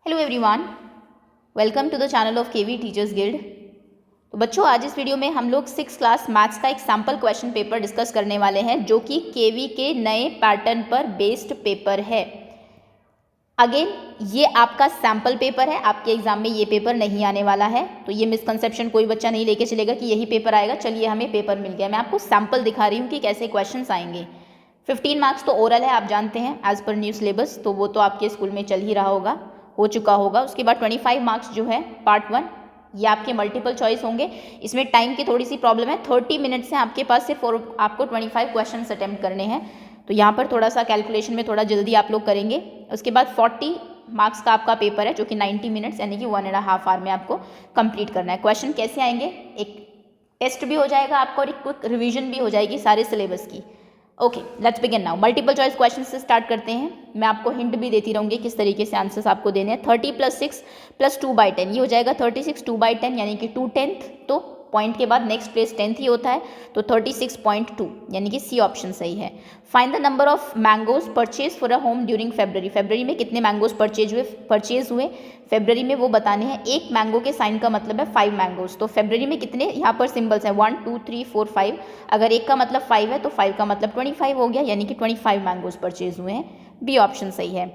Hello everyone, welcome to the channel of KV teachers guild. तो बच्चों, आज इस वीडियो में हम लोग 6th क्लास मैथ्स का एक सैम्पल क्वेश्चन पेपर डिस्कस करने वाले हैं, जो कि केवी के नए पैटर्न पर बेस्ड पेपर है। अगेन, ये आपका सैम्पल पेपर है, आपके एग्जाम में ये पेपर नहीं आने वाला है, तो ये मिसकंसेप्शन कोई बच्चा नहीं लेके चलेगा कि यही पेपर आएगा, चलिए हमें पेपर मिल गया। मैं आपको सैम्पल दिखा रही हूँ कि कैसे क्वेश्चन आएंगे। 15 मार्क्स तो ओरल है, आप जानते हैं, एज पर न्यू सिलेबस, तो वो तो आपके स्कूल में चल ही रहा होगा, हो चुका होगा। उसके बाद 25 मार्क्स जो है पार्ट 1, ये आपके मल्टीपल चॉइस होंगे। इसमें टाइम की थोड़ी सी प्रॉब्लम है, 30 मिनट्स से आपके पास सिर्फ और आपको 25 क्वेश्चन अटैम्प्ट करने हैं, तो यहाँ पर थोड़ा सा कैलकुलेशन में थोड़ा जल्दी आप लोग करेंगे। उसके बाद 40 मार्क्स का आपका पेपर है, जो कि 90 मिनट्स यानी कि 1.5 आवर में आपको कंप्लीट करना है। क्वेश्चन कैसे आएंगे, एक टेस्ट भी हो जाएगा आपका और एक क्विक रिवीजन भी हो जाएगी सारे सिलेबस की। Okay, let's begin now. Multiple choice question से स्टार्ट करते हैं। मैं आपको हिंट भी देती रहूँगी किस तरीके से आंसर्स आपको देने हैं। 30 + 6 + 2/10, ये हो जाएगा 36 2/10 यानी कि 2/10, तो पॉइंट के बाद नेक्स्ट प्लेस 10th ही होता है, तो 36.2 यानी कि सी ऑप्शन सही है। Find the number of mangoes purchase for a home during February. February में कितने मैंगोज परचेज हुए फेब्रवरी में, वो बताने हैं। एक मैंगो के साइन का मतलब है 5 मैंगोज, तो फेब्रवरी में कितने यहाँ पर सिंबल्स हैं 1 2 3 4 5। अगर एक का मतलब 5 है तो 5 का मतलब 25 हो गया, यानी कि 25 मैंगोज परचेज हुए हैं। बी ऑप्शन सही है।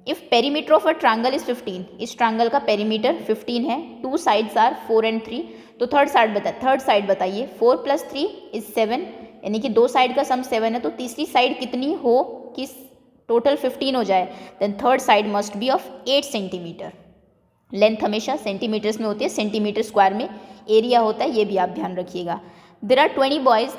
If perimeter of a triangle is 15, इस ट्रायंगल का पेरीमीटर 15 है, 2 साइड्स आर 4 and 3, तो थर्ड साइड बताइए। 4 + 3 = 7, यानी कि 2 साइड का सम 7 है, तो तीसरी साइड कितनी हो कि टोटल 15 हो जाए, then third side must be of 8 centimetre. Length हमेशा सेंटीमीटर्स में होती है, सेंटीमीटर स्क्वायर में एरिया होता है, ये भी आप ध्यान रखिएगा। There are 20 girls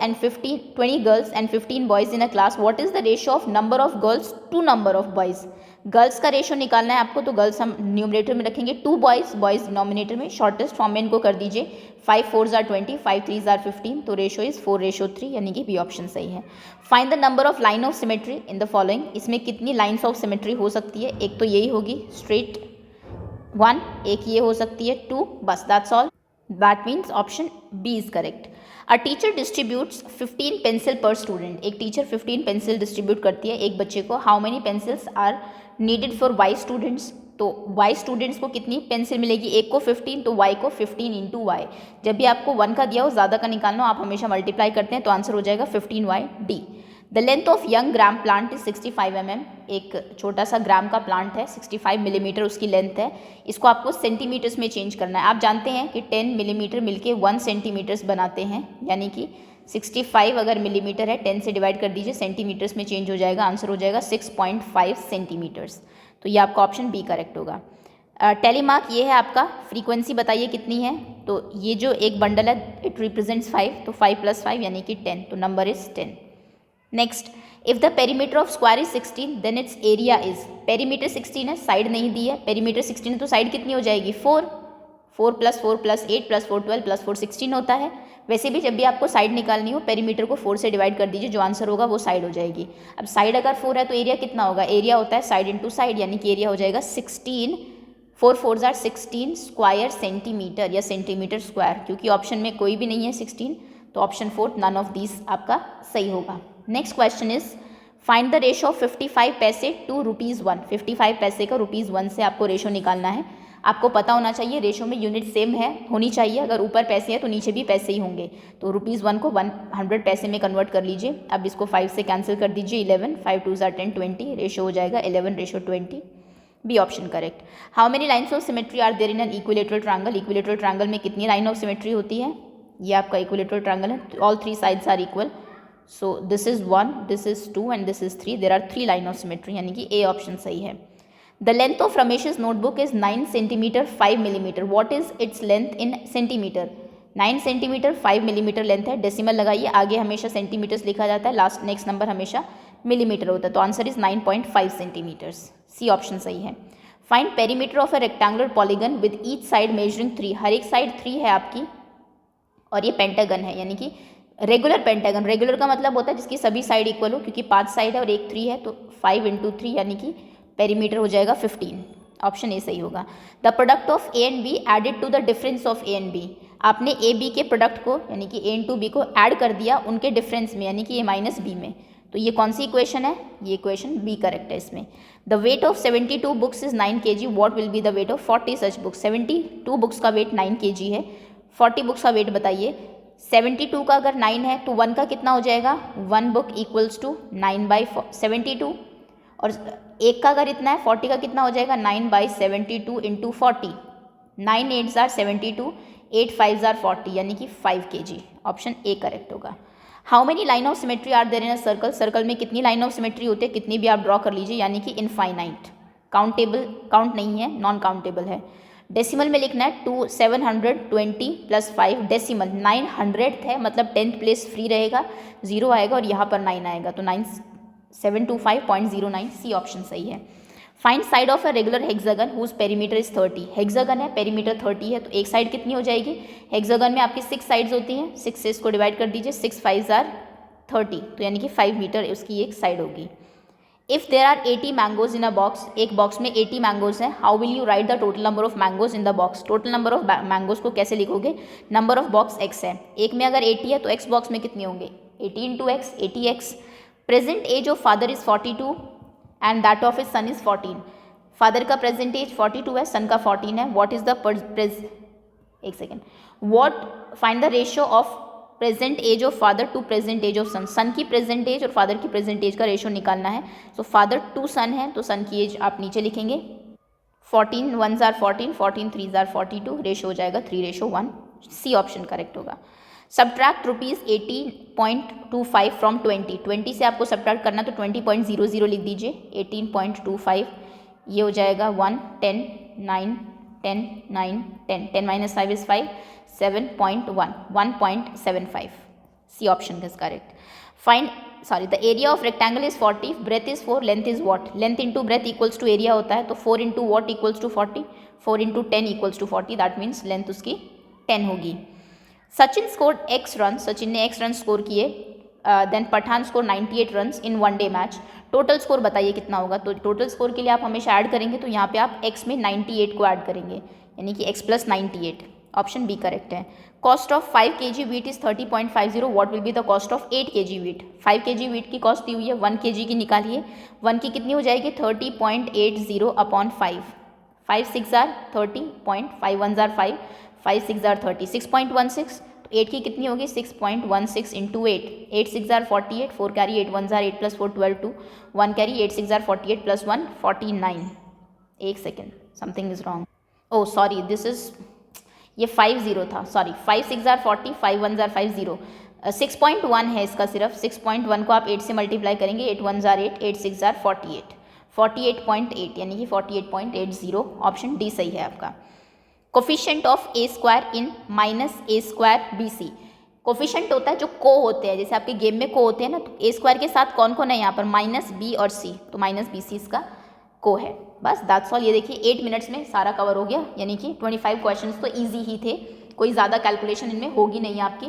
and 15 boys in a class, what is the ratio of number of girls to number of boys. Girls का रेशियो निकालना है आपको, तो गर्ल्स हम न्यूमरेटर में रखेंगे, 2 बॉयज़ डिनोमिनेटर में। शॉर्टेस्ट फॉर्म में इनको कर दीजिए, 5 4s are 20, 5 3s are 15, तो रेशियो इज 4:3, यानी कि बी ऑप्शन सही है। Find the number of line of symmetry in the following, इसमें कितनी लाइन्स ऑफ सिमेट्री हो सकती है। एक तो यही होगी स्ट्रेट 1, एक ये हो सकती है 2, बस that's all. That means option B is correct. A teacher distributes 15 pencil per student, एक टीचर 15 पेंसिल डिस्ट्रीब्यूट करती है एक बच्चे को। How many pencils are needed for Y students, तो वाई स्टूडेंट्स को कितनी पेंसिल मिलेगी, एक को 15, तो वाई को 15 × वाई। जब भी आपको 1 का दिया हो, ज़्यादा का निकालना हो, आप हमेशा मल्टीप्लाई करते हैं, तो आंसर हो जाएगा 15y D. The length of young gram plant is 65 mm, एक छोटा सा ग्राम का प्लांट है, 65 मिलीमीटर उसकी लेंथ है। इसको आपको सेंटीमीटर्स में चेंज करना है। आप जानते हैं कि 10 मिलीमीटर मिलके 1 सेंटीमीटर्स बनाते हैं, यानी कि 65 अगर मिलीमीटर है, 10 से डिवाइड कर दीजिए, सेंटीमीटर्स में चेंज हो जाएगा, आंसर हो जाएगा 6.5 सेंटीमीटर्स। तो ये आपका ऑप्शन बी करेक्ट होगा। टेलीमार्क ये है आपका, फ्रीक्वेंसी बताइए कितनी है, तो ये जो एक बंडल है इट रिप्रेजेंट्स 5, तो 5 + 5 यानी कि 10, तो number is 10। Next, if the perimeter of square is 16 then it's area is, perimeter 16 है, साइड नहीं दी है, पेरीमीटर 16 है तो साइड कितनी हो जाएगी 4, 4 + 4 + 8 + 4 12 + 4 16 होता है। वैसे भी जब भी आपको साइड निकालनी हो, पेरीमीटर को 4 से डिवाइड कर दीजिए, जो आंसर होगा वो साइड हो जाएगी। अब साइड अगर 4 है तो एरिया कितना होगा, एरिया होता है साइड इंटू साइड, यानी कि एरिया हो जाएगा 16, 4 4s are 16 स्क्वायर सेंटीमीटर या सेंटीमीटर स्क्वायर, क्योंकि ऑप्शन में कोई भी नहीं है 16, तो ऑप्शन 4 नन ऑफ दीज आपका सही होगा। Next question is find the ratio of 55 पैसे टू ₹1, 55 पैसे का ₹1 से आपको रेशो निकालना है। आपको पता होना चाहिए रेशो में यूनिट सेम है, होनी चाहिए, अगर ऊपर पैसे हैं तो नीचे भी पैसे ही होंगे, तो ₹1 को 100 पैसे में कन्वर्ट कर लीजिए। अब इसको 5 से कैंसिल कर दीजिए, 11, 5 2s are 10, 20, रेशो हो जाएगा 11:20, B option correct. How many lines of symmetry are there in an equilateral triangle, equilateral triangle में कितनी लाइन ऑफ सिमेट्री होती है, ये आपका इक्विलेटरल ट्रायंगल है, all 3 sides are equal, so this is 1, this is 2 and this is 3, there are 3 line of symmetry, यानी कि A option सही है। The length of Ramesh's notebook is 9 centimetre 5 millimetre, what is its length in centimetre. 9 centimetre 5 millimetre length है, decimal लगाइए, आगे हमेशा centimetres लिखा जाता है, लास्ट नेक्स्ट नंबर हमेशा मिलीमीटर होता है, तो answer is 9.5 centimetres, C option सही है। Find perimeter of a rectangular polygon with each side measuring 3, हर एक साइड 3 है आपकी, और ये पेंटागन है, यानी कि रेगुलर पेंटागन। रेगुलर का मतलब होता है जिसकी सभी साइड इक्वल हो, क्योंकि 5 साइड है और एक 3 है, तो 5 × 3 यानी कि पेरीमीटर हो जाएगा 15, ऑप्शन ए सही होगा। The product of A and B added to the difference of A and B, आपने ए बी के प्रोडक्ट को यानी कि ए × बी को ऐड कर दिया उनके डिफरेंस में, यानी कि ए - बी में, तो ये कौन सी इक्वेशन है, ये इक्वेशन बी करेक्ट है इसमें। The weight of 72 books is 9 kg, what will be the weight of 40 such books. 72 books का वेट 9 kg है, 40 बुक्स का वेट बताइए। 72 का अगर 9 है तो 1 का कितना हो जाएगा, 1 बुक इक्वल्स टू 9/72, और एक का अगर इतना है 40 का कितना हो जाएगा, 9/72 into 40, 9 8s are 72, 8 5s are 40, यानी कि 5 kg। ऑप्शन ए करेक्ट होगा। How many line of symmetry are there in a circle, circle में कितनी लाइन ऑफ सिमेट्री होती है, कितनी भी आप ड्रॉ कर लीजिए, यानी कि इनफाइनाइट। काउंटेबल काउंट नहीं है, नॉन काउंटेबल है। डेसिमल में लिखना है 720 प्लस 5, डेसिमल 900th है, मतलब 10th प्लेस फ्री रहेगा, 0 आएगा और यहाँ पर 9 आएगा, तो 9725.09, सी ऑप्शन सही है। Find side of a regular hexagon whose perimeter is 30, hexagon है, पेरीमीटर 30 है, तो एक साइड कितनी हो जाएगी, हेक्सागन में आपकी 6 साइड्स होती हैं, 6 से इसको डिवाइड कर दीजिए, 6 5s are 30, तो यानी कि 5 मीटर उसकी एक साइड होगी। If there are 80 mangoes in a box, एक बॉक्स में 80 मैंगोज हैं, how will you write the total number of mangoes in the box, total number of mangoes को कैसे लिखोगे, नंबर ऑफ बॉक्स x है, एक में अगर 80 है तो x बॉक्स में कितने होंगे, 80 into x, 80x। Present age of father is 42 and that of his son is 14, father का प्रेजेंट एज 42 है, सन का 14 है, व्हाट इज द एक second, what find the ratio of present age of father to present age of son, son की present age और father की present age का ratio निकालना है। सो फादर टू सन है तो सन की एज आप नीचे लिखेंगे, 14 1s are 14, 14 3s are 42, ratio हो जाएगा 3:1, सी ऑप्शन करेक्ट होगा। सब्ट्रैक्ट ₹18.25 फ्रॉम 20, 20 से आपको सब्ट्रैक्ट करना तो 20.00 लिख दीजिए, 18.25 ये हो जाएगा 1 10 9 10 9 10, 10 minus 5 is 5, 7.1 1.75, C option is correct. Find the area of rectangle is 40, breadth is 4, length is what, length into breadth equals to area होता है, तो 4 into what equals to 40, 4 into 10 equals to 40, that means length उसकी 10 होगी। Sachin scored x run, Sachin ने x run score किए, then Pathan score 98 runs in 1 day match, total score बताइए कितना होगा, तो टोटल स्कोर के लिए आप हमेशा ऐड करेंगे, तो यहाँ पे आप x में 98 को ऐड करेंगे, यानी कि x plus 98, option B correct है। Cost of 5 kg wheat is 30.50, what will be the cost of 8 kg wheat, 5 kg wheat की कॉस्ट दी हुई है, 1 kg की निकालिए, 1 की कितनी हो जाएगी 30.80 upon 5, 5 6 are 30, 5 1s are 5, 5 6 are 30, 6.16, तो 8 की कितनी होगी 6.16 into 8, 8 6 are 48, 4 carry 8 1s are 8 plus 4 12 2, 1 carry 8 6 are 48 plus 1 49, एक second something is wrong, oh sorry this is, ये 50 था, सॉरी 5 6 are 40, 5 1s are 50, 6.1 है इसका सिर्फ, 6.1 को आप 8 से मल्टीप्लाई करेंगे, 8 1s are 8, 8 6 are 48, 48.8 यानी कि 48.80, ऑप्शन डी सही है आपका। Coefficient of A square in minus A square B C, coefficient होता है जो को होते हैं, जैसे आपके गेम में को होते हैं ना, तो ए स्क्वायर के साथ कौन कौन है यहाँ पर, माइनस बी और सी, तो माइनस बी सी इसका को है, बस दैट्स ऑल। ये देखिए 8 मिनट्स में सारा कवर हो गया, यानी कि 25 क्वेश्चंस तो इजी ही थे, कोई ज़्यादा कैलकुलेशन इनमें होगी नहीं आपकी,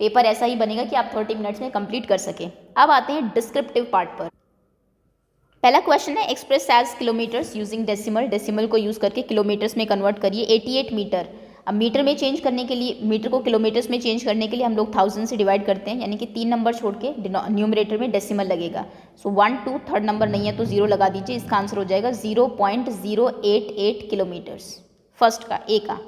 पेपर ऐसा ही बनेगा कि आप 30 मिनट्स में कंप्लीट कर सकें। अब आते हैं डिस्क्रिप्टिव पार्ट पर। पहला क्वेश्चन है express as kilometres using decimal, decimal को यूज़ करके किलोमीटर्स में कन्वर्ट करिए। 88 मीटर, अब मीटर में चेंज करने के लिए, मीटर को किलोमीटर्स में चेंज करने के लिए हम लोग 1000 से डिवाइड करते हैं, यानी कि 3 नंबर छोड़ के न्यूमरेटर में डेसिमल लगेगा। सो 1 2 थर्ड नंबर नहीं है तो 0 लगा दीजिए, इसका आंसर हो जाएगा 0.088 किलोमीटर्स, फर्स्ट का ए का।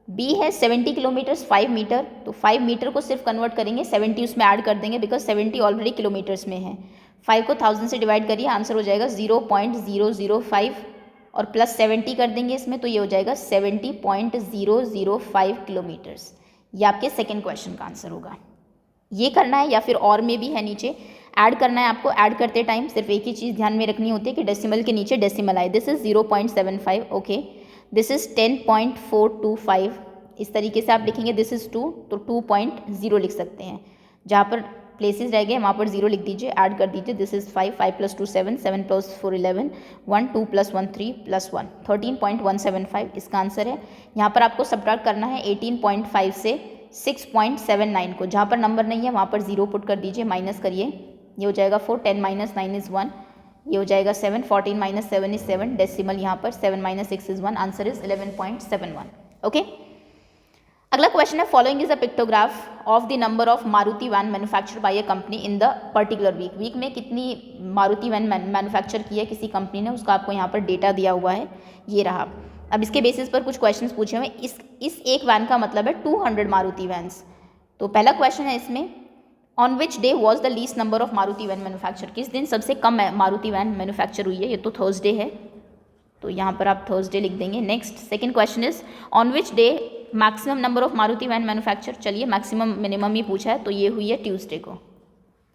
बी है 70 किलोमीटर्स 5 मीटर, तो 5 मीटर को सिर्फ कन्वर्ट करेंगे, 70 उसमें ऐड कर देंगे बिकॉज 70 ऑलरेडी किलोमीटर्स में है। 5 को 1000 से डिवाइड करिए, आंसर हो जाएगा 0.005 और प्लस 70 कर देंगे इसमें, तो ये हो जाएगा 70.005 किलोमीटर्स। ये आपके सेकेंड क्वेश्चन का आंसर होगा। ये करना है या फिर और में भी है नीचे ऐड करना है आपको। ऐड करते टाइम सिर्फ एक ही चीज़ ध्यान में रखनी होती है कि डेसिमल के नीचे डेसिमल आए। This is 0.75, okay, this is 10.425, इस तरीके से आप लिखेंगे। दिस इज 2 तो 2.0 लिख सकते हैं, जहाँ पर प्लेसेस रह गए वहाँ पर 0 लिख दीजिए, ऐड कर दीजिए। दिस इज 5, 5 + 2 7, 7 + 4 11, 1 2 + 1 3 + 1 13.175 इसका आंसर है। यहाँ पर आपको सब्ट्रैक्ट करना है 18.5 से 6.79 को, जहाँ पर नंबर नहीं है वहाँ पर 0 पुट कर दीजिए, माइनस करिए, ये हो जाएगा 4, 10 - 9 is 1, ये हो जाएगा 7, 14 - 7 is 7, डेसिमल यहाँ पर 7 - 6 is 1, आंसर इज 11.71, ओके। अगला क्वेश्चन है, following is a pictograph of the number of Maruti van manufactured by a company in the particular week. Week में कितनी मारुति वैन मैन्युफैक्चर की है किसी कंपनी ने, उसका आपको यहाँ पर डेटा दिया हुआ है, ये रहा। अब इसके बेसिस पर कुछ क्वेश्चंस पूछे हुए। इस एक वैन का मतलब है 200 मारुति वैन्स। तो पहला क्वेश्चन है इसमें, on which day was the least number of Maruti van manufacture, किस दिन सबसे कम मारुति वैन मैन्युफैक्चर हुई है। ये तो थर्सडे है, तो यहाँ पर आप थर्सडे लिख देंगे। Next second question is, on which day maximum number of Maruti van manufacture. चलिए मैक्सिमम मिनिमम ही पूछा है, तो ये हुई है ट्यूसडे को,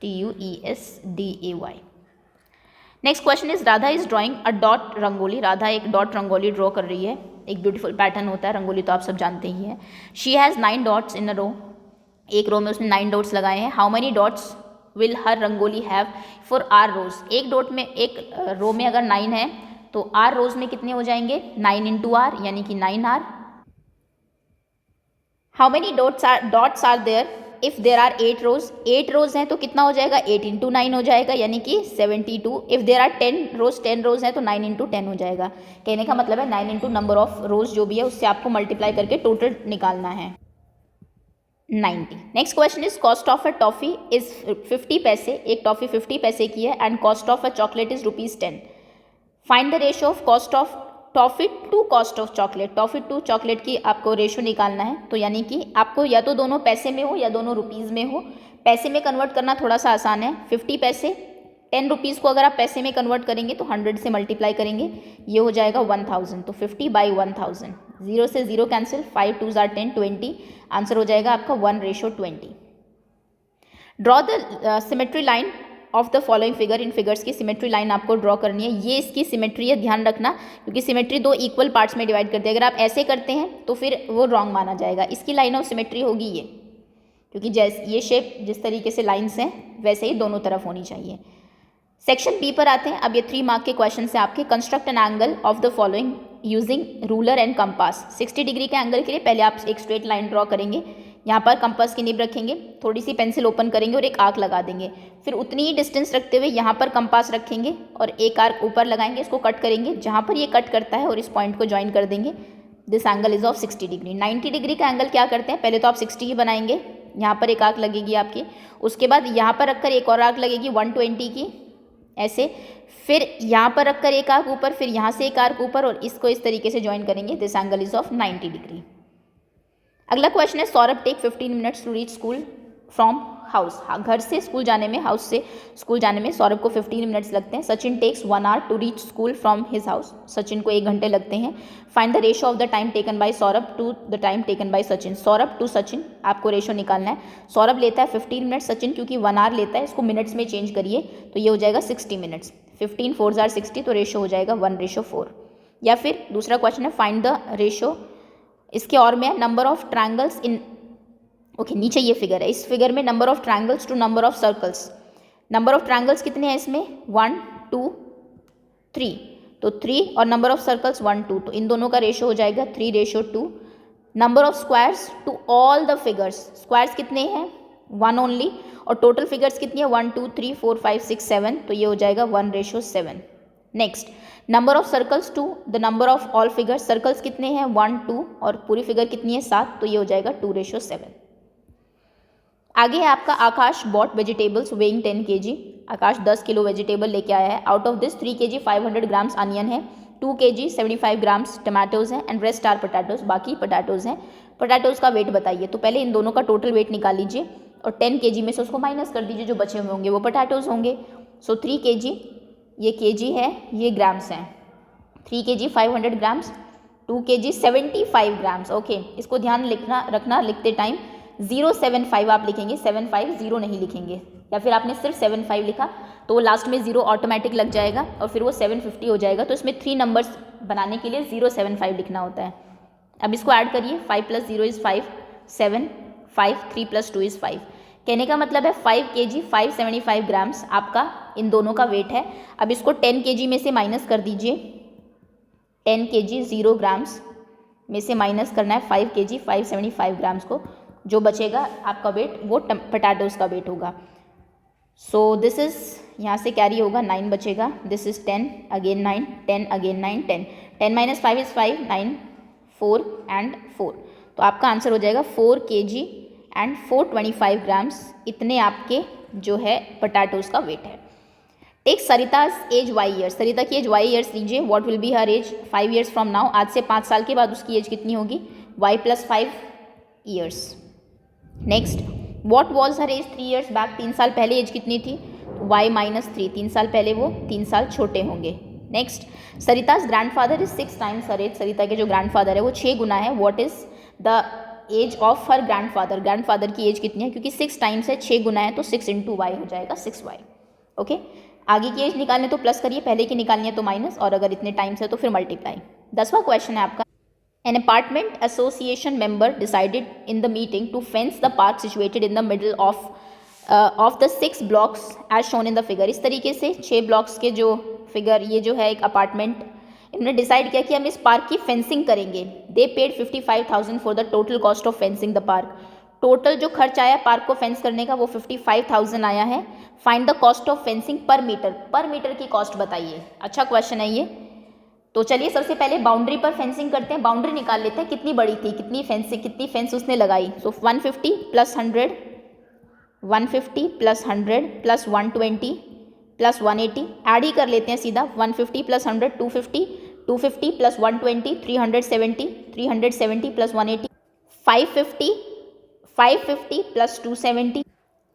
TUESDAY। Next question is, Radha is drawing a dot rangoli. Radha एक डॉट रंगोली ड्रॉ कर रही है, एक ब्यूटीफुल पैटर्न होता है रंगोली, तो आप सब जानते ही हैं। She has 9 dots in a row, एक रो में उसने 9 डॉट्स लगाए हैं। How many dots will her rangoli have for R rows. एक डॉट में, एक रो में अगर 9 है तो आर रोज में कितने हो जाएंगे, 9 इंटू आर, यानी कि 9R। How many dots are there if there are 8 rows. 8 rows हैं तो कितना हो जाएगा, 8 इंटू 9 हो जाएगा, यानी कि 72। इफ देर आर 10 रोज हैं तो 9 इंटू 10 हो जाएगा। कहने का मतलब है 9 इंटू नंबर ऑफ रोज जो भी है उससे आपको मल्टीप्लाई करके टोटल निकालना है 90। Next question is, cost of a toffee is 50 paise. एक टॉफी 50 पैसे की है, and cost of a chocolate is ₹10। Find the ratio of cost of toffee to cost of chocolate. Toffee to chocolate की आपको ratio निकालना है, तो यानी कि आपको या तो दोनों पैसे में हो या दोनों रुपीज़ में हो। पैसे में कन्वर्ट करना थोड़ा सा आसान है, 50 पैसे, 10 रुपीज़ को अगर आप पैसे में कन्वर्ट करेंगे तो 100 से मल्टीप्लाई करेंगे, ये हो जाएगा 1000। तो 50/1000, 0 से 0 कैंसिल, 5 2s are 10, 20। आंसर हो जाएगा आपका 1:20। Draw the symmetry line of the following figure. In figures की सिमेट्री लाइन आपको ड्रॉ करनी है। ये इसकी सिमेट्री है, ध्यान रखना, क्योंकि सिमेट्री 2 इक्वल पार्ट्स में डिवाइड करते हैं। अगर आप ऐसे करते हैं तो फिर वो रॉन्ग माना जाएगा। इसकी लाइन ऑफ सिमेट्री होगी ये, क्योंकि जैसे ये शेप जिस तरीके से लाइन्स हैं वैसे ही दोनों तरफ होनी चाहिए। सेक्शन बी पर आते हैं। अब ये 3 मार्क के क्वेश्चन से आपके, construct an angle of the following using ruler and compass. 60 degree के एंगल के लिए पहले आप एक स्ट्रेट लाइन ड्रॉ करेंगे, यहाँ पर कंपास की निब रखेंगे, थोड़ी सी पेंसिल ओपन करेंगे और एक आर्क लगा देंगे। फिर उतनी ही डिस्टेंस रखते हुए यहाँ पर कंपास रखेंगे और एक आर्क ऊपर लगाएंगे, इसको कट करेंगे जहाँ पर ये कट करता है और इस पॉइंट को ज्वाइन कर देंगे। This angle is of 60 degree. 90 degree का एंगल क्या करते हैं, पहले तो आप 60 ही बनाएंगे, यहाँ पर एक आर्क लगेगी आपकी, उसके बाद यहाँ पर रखकर एक और आर्क लगेगी 120 की, ऐसे, फिर यहाँ पर रखकर एक आर्क ऊपर, फिर यहाँ से एक आर्क ऊपर, और इसको इस तरीके से ज्वाइन करेंगे। This angle is of 90 degree. अगला क्वेश्चन है, Saurabh take 15 minutes to reach school from house. घर से स्कूल जाने में, हाउस से स्कूल जाने में सौरभ को 15 मिनट्स लगते हैं। Sachin takes 1 hour to reach school from his house. Sachin को 1 घंटे लगते हैं। Find the ratio of the time taken by Saurabh to the time taken by Sachin. Saurabh to Sachin आपको रेशियो निकालना है। सौरभ लेता है 15 मिनट्स, सचिन क्योंकि 1 hour लेता है, इसको मिनट्स में चेंज करिए तो ये हो जाएगा 60 मिनट्स। 15 4s are 60, तो रेशियो हो जाएगा 1:4। या फिर दूसरा क्वेश्चन है, फाइंड द रेशियो, इसके और में number of triangles in, okay नीचे ये फिगर है, इस फिगर में number of triangles to number of circles. Number of triangles कितने हैं इसमें, 1 2 3, तो 3, और नंबर ऑफ सर्कल्स 1 2, तो इन दोनों का रेशियो हो जाएगा 3:2। Number of squares to all the figures, squares कितने हैं 1 ओनली, और टोटल फिगर्स कितनी है 1 2 3 4 5 6 7, तो ये हो जाएगा 1:7। Next, number of circles to the number of all figures, circles कितने हैं 1 2, और पूरी फिगर कितनी है 7, तो ये हो जाएगा 2:7। आगे है आपका, आकाश बॉट वेजिटेबल्स वेइंग 10 kg। आकाश 10 किलो वेजिटेबल लेके आया है। Out of this 3 kg 500 grams onion है, 2 kg 75 ग्राम्स टमाटोज हैं, एंड रेस्ट आर पोटैटोज, बाकी पोटैटोज हैं। पोटैटोज का वेट बताइए, तो पहले इन दोनों का टोटल वेट निकाल लीजिए और 10 kg में से उसको माइनस कर दीजिए, जो बचे हुए होंगे वो पोटैटोज होंगे। सो 3 kg, ये kg है, ये ग्राम्स हैं। 3 kg 500 grams, 2 kg 75 grams. Okay, इसको ध्यान रखना लिखते टाइम 075 आप लिखेंगे, 750 नहीं लिखेंगे, या फिर आपने सिर्फ 75 लिखा तो लास्ट में 0 ऑटोमेटिक लग जाएगा और फिर वो 750 हो जाएगा। तो इसमें 3 नंबर्स बनाने के लिए 075 लिखना होता है। अब इसको ऐड करिए, 5 + 0 = 5, 7 5 3 + 2 = 5। कहने का मतलब है 5 kg 575 ग्राम्स आपका इन दोनों का वेट है। अब इसको 10 kg में से माइनस कर दीजिए, 10 kg 0 ग्राम्स में से माइनस करना है 5 kg 575 ग्राम्स को, जो बचेगा आपका वेट वो पोटैटोज का वेट होगा। सो दिस इज, यहाँ से कैरी होगा 9 बचेगा, this is 10 again 9 10 again 9 10 10 - 5 = 5 9 4 and 4, तो आपका आंसर हो जाएगा 4 kg एंड 425 ग्राम्स, इतने आपके जो है पोटैटोज़ का वेट है। Take Sarita's age Y years, Sarita की एज वाई ईयर्स लीजिए, what will be her age 5 years from now, आज से 5 साल के बाद उसकी एज कितनी होगी, y + 5 years. Next, what was her age 3 years back, 3 साल पहले एज कितनी थी, y - 3, 3 साल पहले वो 3 साल छोटे होंगे। Next, Sarita's grandfather is 6 times her age, Sarita के जो ग्रैंडफादर है वो 6 गुना है, what is the age of her grandfather, grandfather की एज कितनी है, क्योंकि 6 टाइम्स है, 6 गुना है तो 6 × y हो जाएगा 6y। ओके, आगे की एज निकालने तो प्लस करिए, पहले की निकालनी है तो माइनस, और अगर इतने टाइम्स है तो फिर मल्टीप्लाई। 10वां क्वेश्चन है आपका, an apartment association member decided in the meeting to fence the park situated in the middle of the 6 blocks as shown in the figure. इस तरीके से 6 ब्लॉक्स के जो फिगर, ये जो है एक अपार्टमेंट, इन्होंने डिसाइड किया कि हम इस पार्क की फेंसिंग करेंगे। दे paid 55,000 for the total cost of fencing the park, total जो खर्च आया पार्क को फेंस करने का वो 55,000 आया है। Find the cost of fencing पर मीटर की कॉस्ट बताइए। अच्छा क्वेश्चन है ये। तो चलिए सबसे पहले बाउंड्री पर फेंसिंग करते हैं, बाउंड्री निकाल लेते हैं कितनी बड़ी थी, कितनी फेंस उसने लगाई। सो 150 + 100, 150 + 100 + 120 + 180, ऐड ही कर लेते हैं सीधा, 150 + 100 250, 250 + 120 370, 370 + 180 550, 550 + 270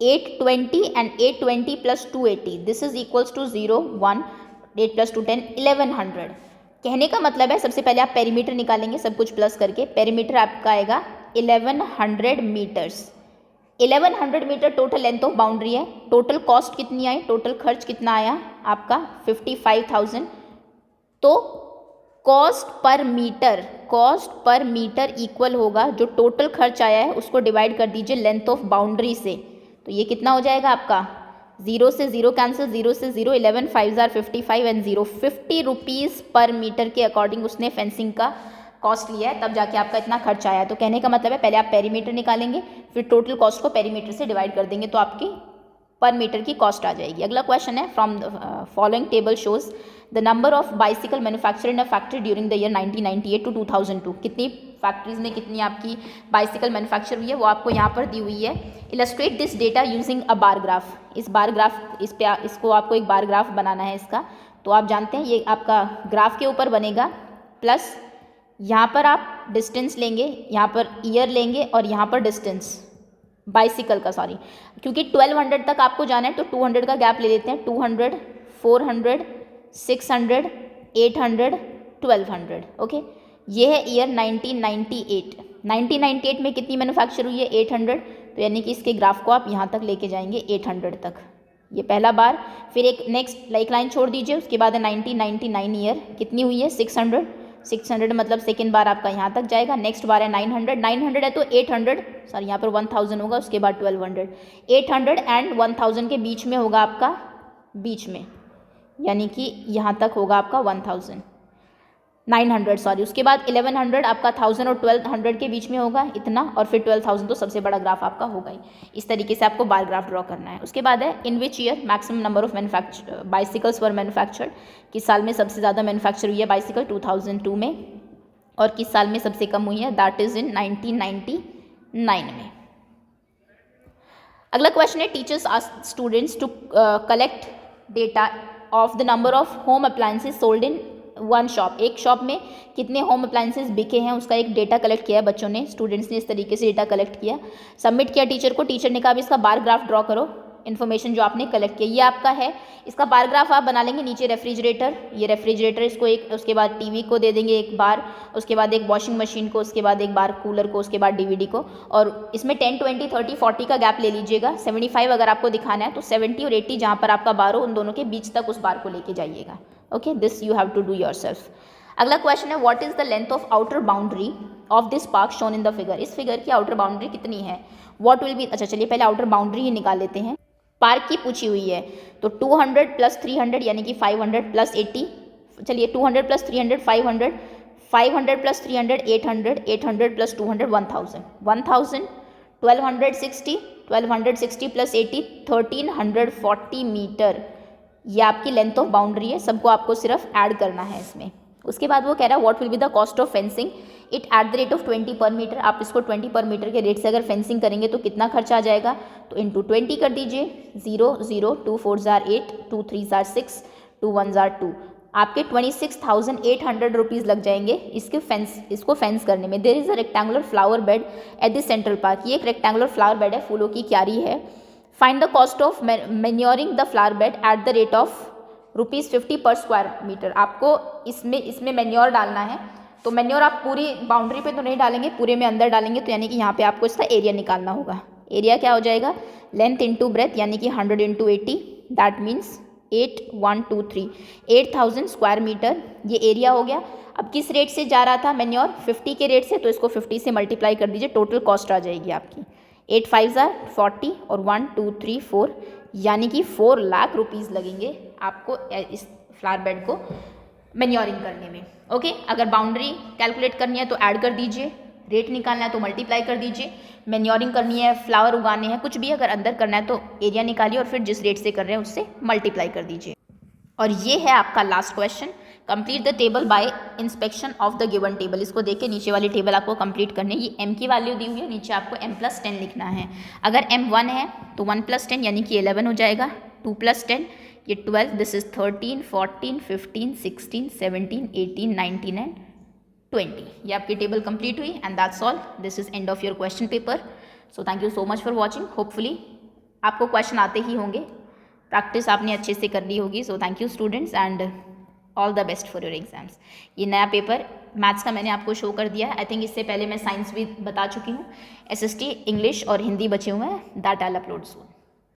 820 and 820 + 280, this is equals to 0 1 8 + 2 10 1100। कहने का मतलब है सबसे पहले आप पेरीमीटर निकालेंगे सब कुछ प्लस करके, पेरीमीटर आपका आएगा 1100 metres. 1100 metre total length of boundary है। टोटल कॉस्ट कितनी आई, टोटल खर्च कितना आया आपका 55,000। तो कॉस्ट पर मीटर इक्वल होगा जो टोटल खर्च आया है उसको डिवाइड कर दीजिए लेंथ ऑफ बाउंड्री से, तो ये कितना हो जाएगा आपका, 0 से 0 कैंसिल, 0 से 0, 11 5 are 55 एंड 0 50 रुपीज़ पर मीटर के अकॉर्डिंग उसने फेंसिंग का कॉस्ट लिया है, तब जाके आपका इतना खर्च आया। तो कहने का मतलब है पहले आप पेरीमीटर निकालेंगे, फिर टोटल कॉस्ट को पेरीमीटर से डिवाइड कर देंगे तो आपकी पर मीटर की कॉस्ट आ जाएगी। अगला क्वेश्चन है, from the following table shows the number of bicycle manufacture in a factory during the year 1998 to 2002, कितनी फैक्ट्रीज में कितनी आपकी बाइसिकल मैन्युफैक्चर हुई है वो आपको यहाँ पर दी हुई है। Illustrate this data using a bar graph, इसको आपको एक बार ग्राफ बनाना है इसका। तो आप जानते हैं ये आपका ग्राफ के ऊपर बनेगा, प्लस यहाँ पर आप डिस्टेंस लेंगे, यहाँ पर ईयर लेंगे और यहाँ पर डिस्टेंस बाइसिकल का, सॉरी, क्योंकि 1200 तक आपको जाना है तो 200 का गैप ले लेते हैं, 200 400 600 800 1200। ओके, ये है ईयर 1998। 1998 में कितनी मैन्युफैक्चर हुई है 800, तो यानी कि इसके ग्राफ को आप यहाँ तक लेके जाएंगे 800 तक, ये पहला बार। फिर एक नेक्स्ट लाइक लाइन छोड़ दीजिए, उसके बाद है 1999 ईयर, कितनी हुई है 600, 600 मतलब सेकेंड बार आपका यहाँ तक जाएगा। नेक्स्ट बार है 900, 900 है तो 800, सॉरी यहाँ पर 1000 होगा, उसके बाद 1200, 800 एंड 1000 के बीच में होगा आपका, बीच में यानी कि यहाँ तक होगा आपका 1000 900 सॉरी, उसके बाद 1100 आपका 1000 और 1200 के बीच में होगा इतना, और फिर 12000 तो सबसे बड़ा ग्राफ आपका होगा ही। इस तरीके से आपको बार ग्राफ ड्रॉ करना है। उसके बाद है in which year maximum number of bicycles were manufactured, किस साल में सबसे ज़्यादा मैन्युफैक्चर हुई है बाइसिकल 2002 में, और किस साल में सबसे कम हुई है, दैट इज़ इन 1999 में। अगला क्वेश्चन है, teachers ask students to collect data of the number of home appliances sold in one shop, एक शॉप में कितने होम अप्लायंसेज बिके हैं उसका एक डेटा कलेक्ट किया है बच्चों ने, स्टूडेंट्स ने इस तरीके से डेटा कलेक्ट किया, सबमिट किया टीचर को। टीचर ने कहा अब इसका बार ग्राफ ड्रॉ करो, इन्फॉर्मेशन जो आपने कलेक्ट किया ये आपका है, इसका बार ग्राफ आप बना लेंगे। नीचे रेफ्रिजरेटर, ये रेफ्रिजरेटर, इसको एक, उसके बाद टीवी को दे देंगे एक बार, उसके बाद एक वॉशिंग मशीन को, उसके बाद एक बार कूलर को, उसके बाद डीवीडी को, और इसमें 10 20 30 40 का गैप ले लीजिएगा। 75 अगर आपको दिखाना है तो 70 और 80 जहाँ पर आपका बार हो उन दोनों के बीच तक उस बार को लेके जाइएगा। Okay, this you have to do yourself. अगला क्वेश्चन है, what is the length of outer boundary of this park shown in the figure, इस फिगर की आउटर बाउंड्री कितनी है, व्हाट विल बी, अच्छा चलिए पहले आउटर बाउंड्री ही निकाल लेते हैं। पार्क की पूछी हुई है तो 200 + 300 यानी कि 500 + 80, चलिए 200 + 300 500, 500 + 300 800, 800 + 200 1000, 1000 1260, 1260 + 80 1340 मीटर, ये आपकी लेंथ ऑफ बाउंड्री है। सबको आपको सिर्फ ऐड करना है इसमें। उसके बाद वो कह रहा है what will be the cost of fencing it at the rate of 20 पर मीटर। आप इसको 20 पर मीटर के रेट से अगर फेंसिंग करेंगे तो कितना खर्चा आ जाएगा, तो इंटू 20 कर दीजिए। 0 0 2 4 जार 8, 2 3 जार 6, 2 1 जार 2, आपके 26,800 रुपीज़ लग जाएंगे इसको फेंस करने में। There is a rectangular flower bed at the central park. ये एक रेक्टेंगुलर फ्लावर बेड है, फूलों की क्यारी है। Find the cost of manuring the flower bed at the rate of ₹50 पर स्क्वायर मीटर। आपको इसमें मैन्योर डालना है, तो मैन्योर आप पूरी बाउंड्री पे तो नहीं डालेंगे, पूरे में अंदर डालेंगे, तो यानी कि यहाँ पे आपको इसका एरिया निकालना होगा। एरिया क्या हो जाएगा, लेंथ इंटू ब्रेथ, यानी कि 100 into 80, that means 8123, 8000 square metre ये एरिया हो गया। अब किस रेट से जा रहा था मैन्योर, 50 के रेट से, तो इसको 50 से मल्टीप्लाई कर दीजिए, टोटल कॉस्ट आ जाएगी आपकी 8 5 40 और 1 2 3 4, यानी कि 4 लाख रुपीज़ लगेंगे आपको इस फ्लावर बेड को मैन्योरिंग करने में। ओके, अगर बाउंड्री कैलकुलेट करनी है तो ऐड कर दीजिए, रेट निकालना है तो मल्टीप्लाई कर दीजिए, मैन्योरिंग करनी है, फ्लावर उगाने हैं, कुछ भी अगर अंदर करना है तो एरिया निकालिए और फिर जिस रेट से कर रहे हैं उससे मल्टीप्लाई कर दीजिए। और ये है आपका last question, complete the table by inspection of the given table. इसको देख के नीचे वाली टेबल आपको कंप्लीट करनी है। ये m की वैल्यू दी हुई है, नीचे आपको m+10 लिखना है। अगर m 1 है तो 1+10 यानी कि 11 हो जाएगा, 2+10 ये 12, दिस इज 13 14 15 16 17 18 19 एंड 20। ये आपकी टेबल कंप्लीट हुई and that's all, this is end of your question paper. So thank you so much for watching. Hopefully आपको क्वेश्चन आते ही होंगे, प्रैक्टिस आपने अच्छे से कर ली होगी। So thank you students and all the best for your exams. ये नया पेपर मैथ्स का मैंने आपको शो कर दिया है। आई थिंक इससे पहले मैं साइंस भी बता चुकी हूँ। SST इंग्लिश और हिंदी बचे हुए हैं, that I will upload soon.